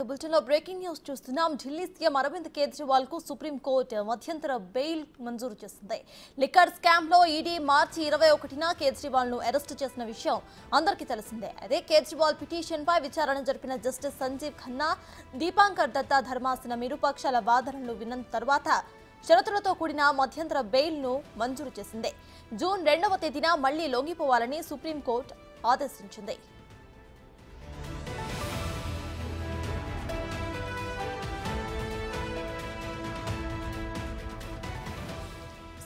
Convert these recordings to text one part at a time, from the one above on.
బులెటిన్లో breaking news చూస్తున్నాం. Delhi CM Arvind Kejriwal కు సుప్రీం కోర్టు మధ్యంతర బెయిల్ మంజూరు చేసింది. లిక్కర్ స్కామ్ లో ఈడీ మార్చి 21న కేజ్రీవాల్ ను అరెస్ట్ చేసిన విషయం అందరికీ తెలిసిందే. అదే కేజ్రీవాల్ పిటిషన్ పై విచారణ జరిపిన జస్టిస్ సంజీవ్ ఖన్నా, దీపాంకర్ దత్తా ధర్మాసనం ఇరుపక్షాల వాదనలు విన్న తర్వాత షరతులతో కూడిన మధ్యంతర బెయిల్ ను మంజూరు చేసింది. జూన్ 2వ తేదీన మళ్లీ లొంగిపోవాలని సుప్రీం కోర్టు ఆదేశించింది.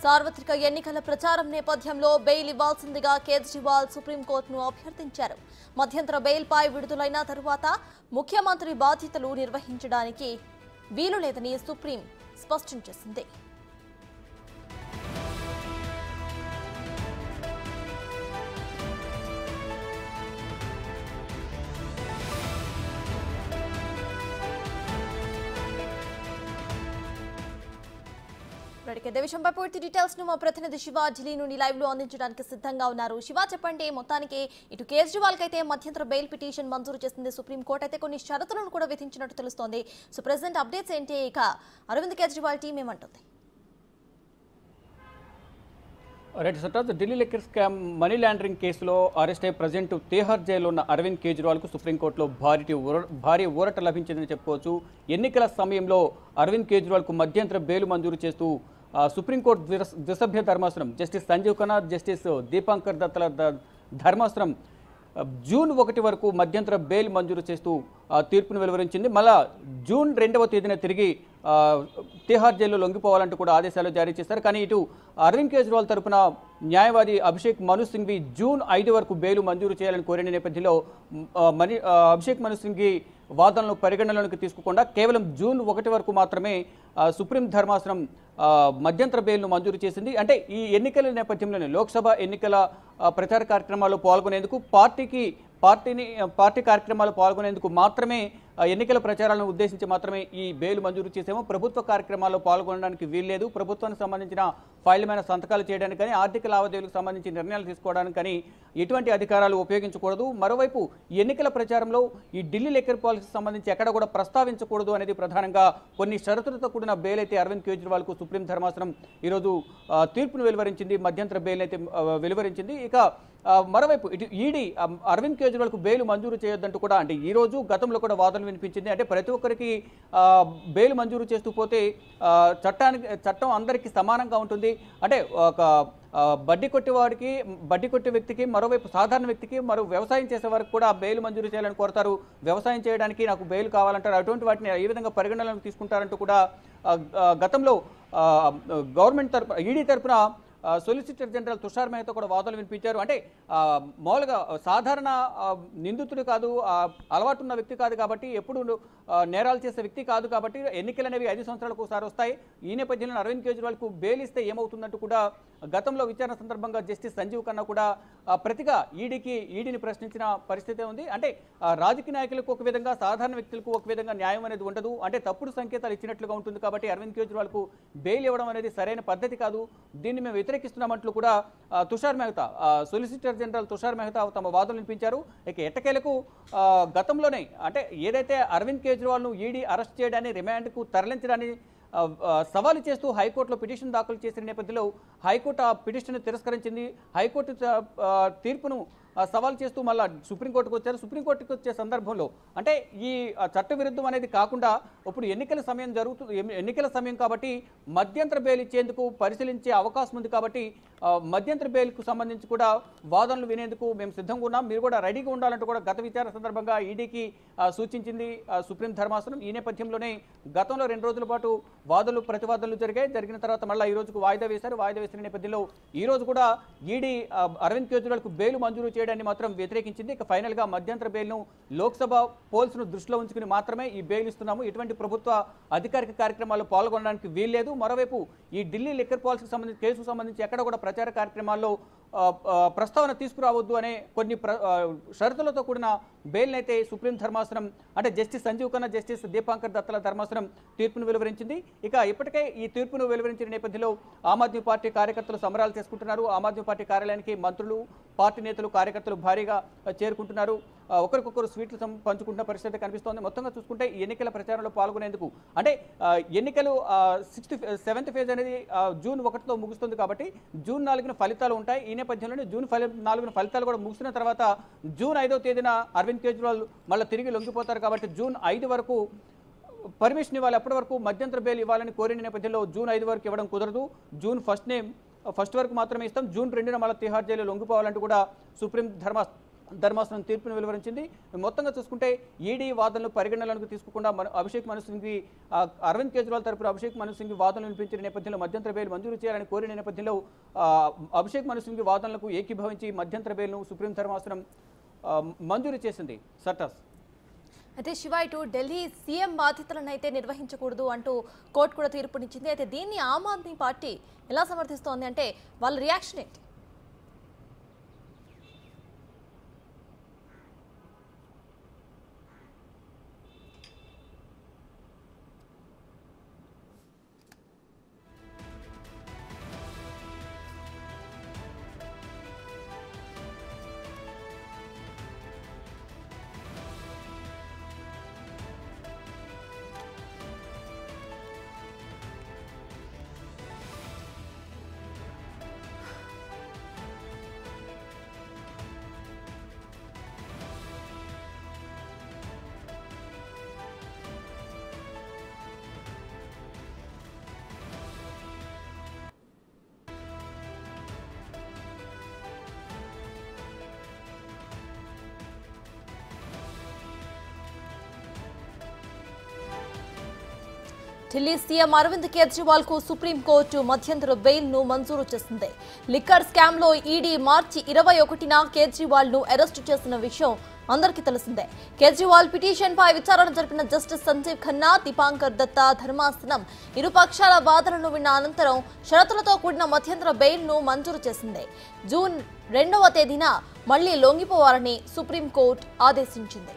సార్వత్రిక ఎన్నికల ప్రచారం నేపథ్యంలో బెయిల్ ఇవ్వాల్సిందిగా కేజ్రీవాల్ సుప్రీంకోర్టును అభ్యర్థించారు. మధ్యంతర బెయిల్పై విడుదలైన తరువాత ముఖ్యమంత్రి బాధ్యతలు నిర్వహించడానికి వీలు లేదని సుప్రీం స్పష్టం చేసింది. ఇదే విషయంపై పూర్తి డీటెయిల్స్ ను మా ప్రతినిధి శివ ఢిల్లీ నుండి లైవ్ లో అందించడానికి సిద్ధంగా ఉన్నారు. శివ, చెప్పండి, మొత్తానికి ఇటు కేజ్రీవాల్ కి అయితే మధ్యంతర బెయిల్ పిటిషన్ మంజూరు చేసింది సుప్రీం కోర్టు. అయితే కొన్ని షరతులను కూడా విధించినట్టు తెలుస్తోంది. సో ప్రెసెంట్ అప్డేట్స్ ఏంటి? ఇక అరవింద్ కేజ్రీవాల్ టీం ఏమంటుంది? రైట్ సటాజ్, Delhi liquor scam money laundering కేసులో అరెస్ట్ అయ్యి ప్రజెంట్ తిహార్ జైల్లో ఉన్న అరవింద్ కేజ్రీవాల్కు సుప్రీంకోర్టులో భారీ ఊరట లభించిందని చెప్పుకోవచ్చు. ఎన్నికల సమయంలో అరవింద్ కేజ్రీవాల్కు మధ్యంతర బెయిల్ మంజూరు చేస్తూ సుప్రీంకోర్టు ద్విసభ్య ధర్మాసనం జస్టిస్ సంజీవ్ ఖన్నా, జస్టిస్ దీపాంకర్ దత్తల ధర్మాసనం జూన్ 1 వరకు మధ్యంతర బెయిల్ మంజూరు చేస్తూ తీర్పును వెలువరించింది. మళ్ళా జూన్ 2వ తేదీన తిరిగి తిహార్ జైల్లో లొంగిపోవాలంటూ కూడా ఆదేశాలు జారీ చేశారు. కానీ ఇటు అరవింద్ కేజ్రీవాల్ తరపున న్యాయవాది అభిషేక్ మను సింఘ్వి జూన్ 5 వరకు బెయిల్ మంజూరు చేయాలని కోరిన నేపథ్యంలో అభిషేక్ మను సింఘ్వి వాదనలు పరిగణనలోకి తీసుకోకుండా కేవలం జూన్ 1 వరకు మాత్రమే సుప్రీం ధర్మాసనం మధ్యంతర బెయిల్ను మంజూరు చేసింది. అంటే ఈ ఎన్నికల నేపథ్యంలోనే లోక్సభ ఎన్నికల ప్రచార కార్యక్రమాల్లో పాల్గొనేందుకు పార్టీ కార్యక్రమాలు పాల్గొనేందుకు మాత్రమే ఎన్నికల ప్రచారాలను ఉద్దేశించి మాత్రమే ఈ బెయిల్ మంజూరు చేసేమో. ప్రభుత్వ కార్యక్రమాల్లో పాల్గొనడానికి వీల్లేదు. ప్రభుత్వానికి సంబంధించిన ఫైళ్లమైన సంతకాలు చేయడానికి కానీ, ఆర్థిక లావాదేవీలకు సంబంధించి నిర్ణయాలు తీసుకోవడానికి కానీ ఎటువంటి అధికారాలు ఉపయోగించకూడదు. మరోవైపు ఎన్నికల ప్రచారంలో ఈ ఢిల్లీ లిక్కర్ పాలసీకి సంబంధించి ఎక్కడ కూడా ప్రస్తావించకూడదు అనేది ప్రధానంగా కొన్ని షరతులతో కూడిన బెయిల్ అయితే అరవింద్ కేజ్రీవాల్కు సుప్రీం ధర్మాసనం ఈరోజు తీర్పును వెలువరించింది. మధ్యంతర బెయిల్ అయితే వెలువరించింది. ఇక మరోవైపు ఇటు ఈడీ అరవింద్ కేజ్రీవాల్కు బెయిల్ మంజూరు చేయొద్దంటూ కూడా, అంటే ఈ రోజు గతంలో కూడా వాదనలు వినిపించింది. అంటే ప్రతి ఒక్కరికి బెయిల్ మంజూరు చేస్తూ పోతే చట్టం అందరికీ సమానంగా ఉంటుంది. అంటే ఒక బడ్డీ కొట్టే వ్యక్తికి, మరోవైపు సాధారణ వ్యక్తికి, మరో వ్యవసాయం చేసే వారికి కూడా బెయిల్ మంజూరు చేయాలని కోరతారు. వ్యవసాయం చేయడానికి నాకు బెయిల్ కావాలంటారు. అటువంటి వాటిని ఏ విధంగా పరిగణనలోకి తీసుకుంటారంటూ కూడా గతంలో గవర్నమెంట్ తరపున ఈడీ తరపున సొలిసిటర్ జనరల్ తుషార్ మెహతా కూడా వాదనలు వినిపించారు. అంటే మామూలుగా సాధారణ నిందితుడు కాదు, అలవాటు ఉన్న వ్యక్తి కాదు కాబట్టి, ఎప్పుడు నేరాలు చేసే వ్యక్తి కాదు కాబట్టి ఎన్నికలు అనేవి 5 సంవత్సరాలకు ఒకసారి వస్తాయి. ఈ నేపథ్యంలో అరవింద్ కేజ్రీవాల్కు బెయిల్ ఇస్తే ఏమవుతుందంటూ కూడా గతంలో విచారణ సందర్భంగా జస్టిస్ సంజీవ్ ఖన్నా కూడా ప్రతిగా ఈడీని ప్రశ్నించిన పరిస్థితి ఉంది. అంటే రాజకీయ నాయకులకు ఒక విధంగా, సాధారణ వ్యక్తులకు ఒక విధంగా న్యాయం అనేది ఉండదు. అంటే తప్పుడు సంకేతాలు ఇచ్చినట్లుగా ఉంటుంది. కాబట్టి అరవింద్ కేజ్రీవాల్కు బెయిల్ ఇవ్వడం అనేది సరైన పద్ధతి కాదు. దీన్ని మేము వ్యతిరేకిస్తున్నామంటూ కూడా తుషార్ మెహతా, సొలిసిటర్ జనరల్ తుషార్ మెహతా తమ వాదనలు వినిపించారు. ఇక ఎట్టకేలకు గతంలోనే అంటే ఏదైతే అరవింద్ కేజ్రీవాల్ను ఈడీ అరెస్ట్ చేయడాన్ని, రిమాండ్కు తరలించడాన్ని సవాలు చేస్తూ హైకోర్టులో పిటిషన్ దాఖలు చేసిన నేపథ్యంలో హైకోర్టు ఆ పిటిషన్ తిరస్కరించింది. హైకోర్టు తీర్పును సవాల్ చేస్తూ మళ్ళీ సుప్రీంకోర్టుకు వచ్చారు. సుప్రీంకోర్టుకు వచ్చే సందర్భంలో అంటే ఈ చట్ట విరుద్ధం అనేది కాకుండా ఇప్పుడు ఎన్నికల సమయం కాబట్టి మధ్యంతర బెయిల్ ఇచ్చేందుకు పరిశీలించే అవకాశం ఉంది. కాబట్టి మధ్యంతర బెయిల్కు సంబంధించి కూడా వాదనలు వినేందుకు మేము సిద్ధంగా ఉన్నాం, మీరు కూడా రెడీగా ఉండాలంటూ కూడా గత విచారణ సందర్భంగా ఈడీకి సూచించింది సుప్రీం ధర్మాసనం. ఈ నేపథ్యంలోనే గతంలో 2 రోజుల పాటు వాదనలు ప్రతివాదనలు జరిగిన తర్వాత మళ్ళీ ఈ రోజుకు వాయిదా వేసిన నేపథ్యంలో ఈ రోజు కూడా ఈడీ అరవింద్ కేజ్రీవాల్కు బెయిల్ మంజూరు చేయడాన్ని మాత్రం వ్యతిరేకించింది. ఇక ఫైనల్ గా మధ్యంతర బెయిల్ను లోక్సభ పోల్స్ ను దృష్టిలో ఉంచుకుని మాత్రమే ఈ బెయిల్ ఇస్తున్నాము. ఎటువంటి ప్రభుత్వ అధికారిక కార్యక్రమాల్లో పాల్గొనడానికి వీల్లేదు. మరోవైపు ఈ ఢిల్లీ లిక్కర్ పాలసీకి కేసుకు సంబంధించి ఎక్కడ కూడా ప్రచార కార్యక్రమాల్లో ప్రస్తావన తీసుకురావద్దు అనే కొన్ని షరతులతో కూడిన బెయిల్ అయితే సుప్రీం ధర్మాసనం అంటే జస్టిస్ సంజీవ్ ఖన్నా, జస్టిస్ దీపాంకర్ దత్తల ధర్మాసనం తీర్పును వెలువరించింది. ఇక ఇప్పటికే ఈ తీర్పును వెలువరించిన నేపథ్యంలో ఆమ్ ఆద్మీ పార్టీ కార్యకర్తలు సంబరాలు చేసుకుంటున్నారు. ఆమ్ ఆద్మీ పార్టీ కార్యాలయానికి మంత్రులు, పార్టీ నేతలు, కార్యకర్తలు భారీగా చేరుకుంటున్నారు. ఒకరికొకరు స్వీట్లు పంచుకుంటున్న పరిస్థితి కనిపిస్తోంది. మొత్తంగా చూసుకుంటే ఈ ఎన్నికల ప్రచారంలో పాల్గొనేందుకు అంటే ఎన్నికలు 7th ఫేజ్ అనేది జూన్ 1తో ముగుస్తుంది కాబట్టి జూన్ 4న ఫలితాలు ఉంటాయి. ఈ నేపథ్యంలోనే జూన్ 4న ఫలితాలు కూడా ముగిసిన తర్వాత జూన్ 5వ తేదీన అరవింద్ కేజ్రీవాల్ మళ్ళీ తిరిగి లొంగిపోతారు కాబట్టి జూన్ 5 వరకు పర్మిషన్ ఇవ్వాలి. అప్పటి వరకు మధ్యంతర బెయిల్ ఇవ్వాలని కోరిన నేపథ్యంలో జూన్ 5 వరకు ఇవ్వడం కుదరదు. జూన్ 1 వరకు మాత్రమే ఇస్తాం. జూన్ 2న మళ్ళీ తిహార్ జైలు లొంగిపోవాలంటూ కూడా సుప్రీం ధర్మాసనం తీర్పును వెలువరించింది. మొత్తంగా చూసుకుంటే ఈడీ వాదనలు పరిగణనలోకి తీసుకోకుండా అభిషేక్ మను సింఘ్వి అరవింద్ కేజ్రీవాల్ తరపున అభిషేక్ మను సింఘ్వి వాదనలు వినిపించిన నేపథ్యంలో మధ్యంతర బెయిల్ మంజూరు చేయాలని కోరిన నేపథ్యంలో అభిషేక్ మను సింఘ్వి వాదనలకు ఏకీభవించి మధ్యంతర బెయిల్ను సుప్రీం ధర్మాసనం మంజూరు చేసింది. సర్టాస్ అయితే శివ, ఇటు ఢిల్లీ సీఎం బాధ్యతలను అయితే నిర్వహించకూడదు అంటూ కోర్టు కూడా తీర్పునిచ్చింది. అయితే దీన్ని ఆమ్ ఆద్మీ పార్టీ ఎలా సమర్థిస్తోంది అంటే వాళ్ళ రియాక్షన్ ఏంటి? ఢిల్లీ సీఎం అరవింద్ కేజ్రీవాల్ కు సుప్రీంకోర్టు మధ్యంతర బెయిల్ ను మంజూరు చేసింది. లిక్కర్ స్కామ్ లో ఈడీ మార్చి 21న కేజ్రీవాల్ ను అరెస్టు చేసిన విషయం అందరికీ తెలిసిందే. కేజ్రీవాల్ పిటిషన్ పై విచారణ జరిపిన జస్టిస్ సంజీవ్ ఖన్నా, దీపాంకర్ దత్తా ధర్మాసనం ఇరుపక్షాల వాదనలను విన్న అనంతరం షరతులతో కూడిన మధ్యంతర బెయిల్ ను మంజూరు చేసింది. జూన్ 2వ తేదీన మళ్లీ లొంగిపోవాలని సుప్రీంకోర్టు ఆదేశించింది.